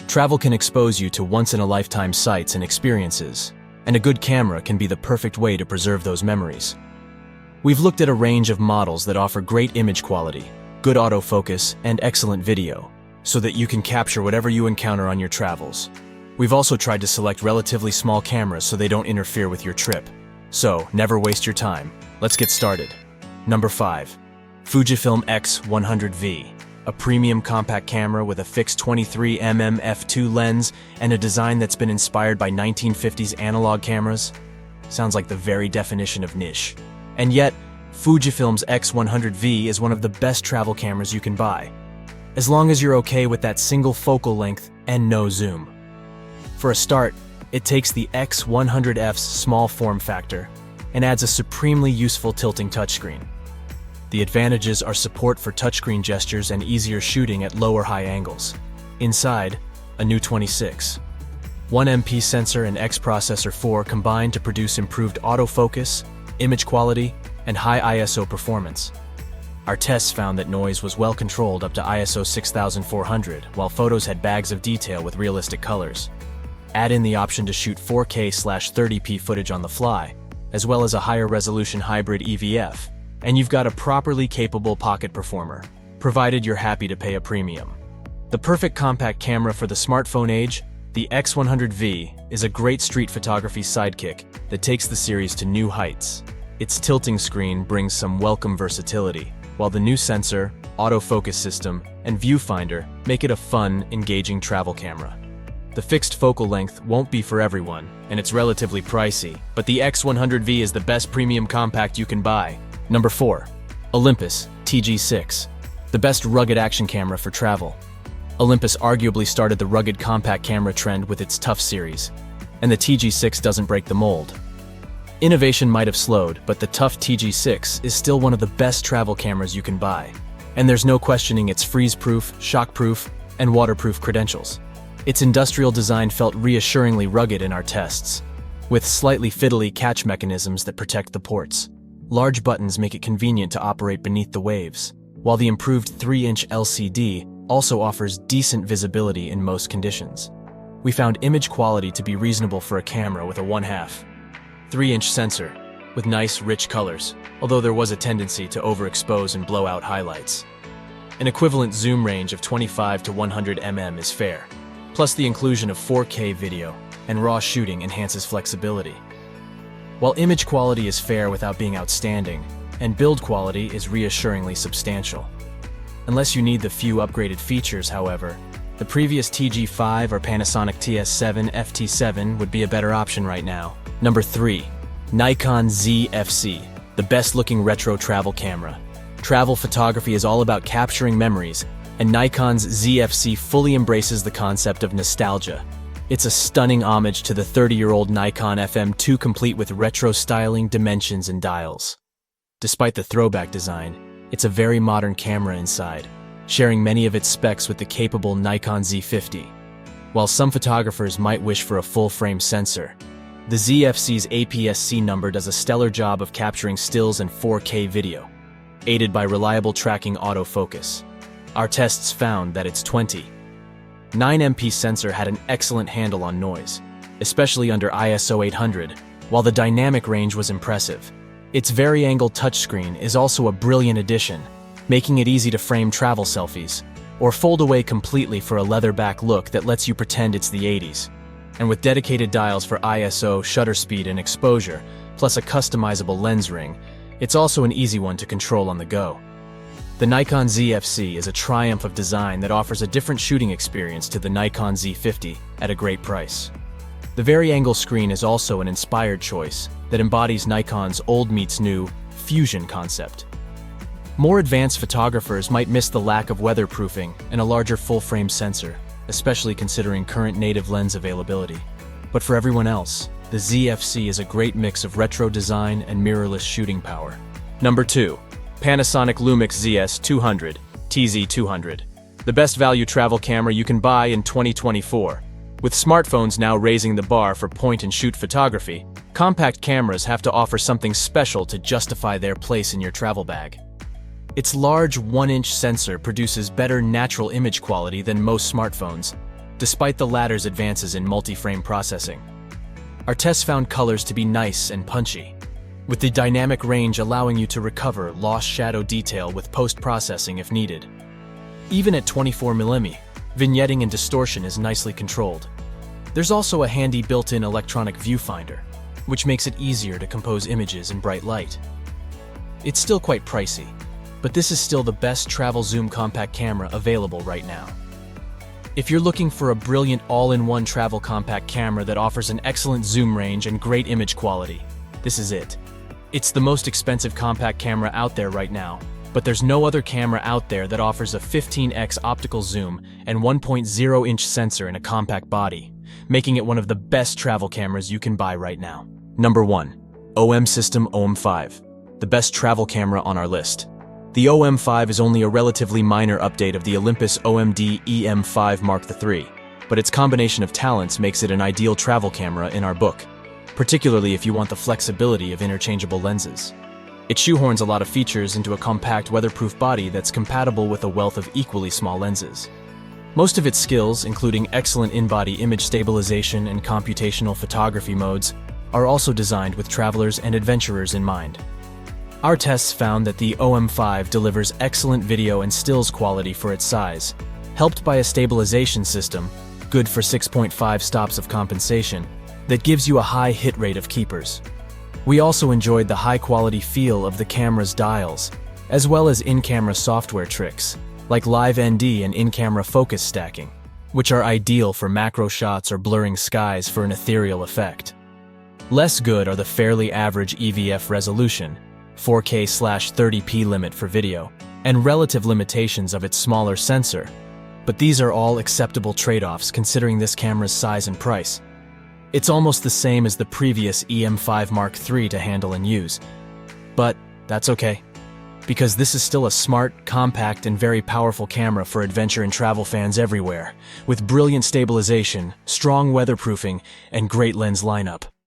Travel can expose you to once-in-a-lifetime sights and experiences, and a good camera can be the perfect way to preserve those memories. We've looked at a range of models that offer great image quality, good autofocus, and excellent video, so that you can capture whatever you encounter on your travels. We've also tried to select relatively small cameras so they don't interfere with your trip. So, never waste your time. Let's get started. Number 5. Fujifilm X100V. A premium compact camera with a fixed 23mm f2 lens and a design that's been inspired by 1950s analog cameras. Sounds like the very definition of niche. And yet, Fujifilm's X100V is one of the best travel cameras you can buy, as long as you're okay with that single focal length and no zoom. For a start, it takes the X100F's small form factor and adds a supremely useful tilting touchscreen. The advantages are support for touchscreen gestures and easier shooting at low or high angles. Inside, a new 26. 1MP sensor and X processor 4 combine to produce improved autofocus, image quality, and high ISO performance. Our tests found that noise was well controlled up to ISO 6400, while photos had bags of detail with realistic colors. Add in the option to shoot 4K/30p footage on the fly, as well as a higher resolution hybrid EVF, and you've got a properly capable pocket performer, provided you're happy to pay a premium. The perfect compact camera for the smartphone age, the X100V is a great street photography sidekick that takes the series to new heights. Its tilting screen brings some welcome versatility, while the new sensor, autofocus system, and viewfinder make it a fun, engaging travel camera. The fixed focal length won't be for everyone, and it's relatively pricey, but the X100V is the best premium compact you can buy. Number 4. Olympus TG6, the best rugged action camera for travel. Olympus arguably started the rugged compact camera trend with its TUF series, and the TG6 doesn't break the mold. Innovation might have slowed, but the TUF TG6 is still one of the best travel cameras you can buy, and there's no questioning its freeze-proof, shock-proof, and waterproof credentials. Its industrial design felt reassuringly rugged in our tests, with slightly fiddly catch mechanisms that protect the ports. Large buttons make it convenient to operate beneath the waves, while the improved 3-inch LCD also offers decent visibility in most conditions. We found image quality to be reasonable for a camera with a 1/2 3-inch sensor, with nice, rich colors, although there was a tendency to overexpose and blow out highlights. An equivalent zoom range of 25 to 100 mm is fair, plus the inclusion of 4K video and raw shooting enhances flexibility. While image quality is fair without being outstanding, and build quality is reassuringly substantial. Unless you need the few upgraded features, however, the previous TG5 or Panasonic TS7 FT7 would be a better option right now. Number 3. Nikon Z-FC, the best-looking retro travel camera. Travel photography is all about capturing memories, and Nikon's Z-FC fully embraces the concept of nostalgia. It's a stunning homage to the 30-year-old Nikon FM2 complete with retro styling, dimensions, and dials. Despite the throwback design, it's a very modern camera inside, sharing many of its specs with the capable Nikon Z50. While some photographers might wish for a full-frame sensor, the ZFC's APS-C number does a stellar job of capturing stills and 4K video, aided by reliable tracking autofocus. Our tests found that its 9MP sensor had an excellent handle on noise, especially under ISO 800, while the dynamic range was impressive. Its vari-angle touchscreen is also a brilliant addition, making it easy to frame travel selfies, or fold away completely for a leather-back look that lets you pretend it's the 80s. And with dedicated dials for ISO, shutter speed, and exposure, plus a customizable lens ring, it's also an easy one to control on the go. The Nikon ZFC is a triumph of design that offers a different shooting experience to the Nikon Z50 at a great price. The vari-angle screen is also an inspired choice that embodies Nikon's old meets new fusion concept. More advanced photographers might miss the lack of weatherproofing and a larger full-frame sensor, especially considering current native lens availability. But for everyone else, the ZFC is a great mix of retro design and mirrorless shooting power. Number 2. Panasonic Lumix ZS200, TZ200. The best value travel camera you can buy in 2024. With smartphones now raising the bar for point-and-shoot photography, compact cameras have to offer something special to justify their place in your travel bag. Its large 1-inch sensor produces better natural image quality than most smartphones, despite the latter's advances in multi-frame processing. Our tests found colors to be nice and punchy, with the dynamic range allowing you to recover lost shadow detail with post-processing if needed. Even at 24mm, vignetting and distortion is nicely controlled. There's also a handy built-in electronic viewfinder, which makes it easier to compose images in bright light. It's still quite pricey, but this is still the best travel zoom compact camera available right now. If you're looking for a brilliant all-in-one travel compact camera that offers an excellent zoom range and great image quality, this is it. It's the most expensive compact camera out there right now, but there's no other camera out there that offers a 15x optical zoom and 1.0-inch sensor in a compact body, making it one of the best travel cameras you can buy right now. Number 1. OM System OM5, the best travel camera on our list. The OM5 is only a relatively minor update of the Olympus OMD EM5 Mark III, but its combination of talents makes it an ideal travel camera in our book, particularly if you want the flexibility of interchangeable lenses. It shoehorns a lot of features into a compact, weatherproof body that's compatible with a wealth of equally small lenses. Most of its skills, including excellent in-body image stabilization and computational photography modes, are also designed with travelers and adventurers in mind. Our tests found that the OM5 delivers excellent video and stills quality for its size, helped by a stabilization system, good for 6.5 stops of compensation, that gives you a high hit rate of keepers. We also enjoyed the high-quality feel of the camera's dials, as well as in-camera software tricks, like Live ND and in-camera focus stacking, which are ideal for macro shots or blurring skies for an ethereal effect. Less good are the fairly average EVF resolution, 4K/30p limit for video, and relative limitations of its smaller sensor, but these are all acceptable trade-offs considering this camera's size and price. It's almost the same as the previous EM5 Mark III to handle and use, but that's okay, because this is still a smart, compact, and very powerful camera for adventure and travel fans everywhere, with brilliant stabilization, strong weatherproofing, and great lens lineup.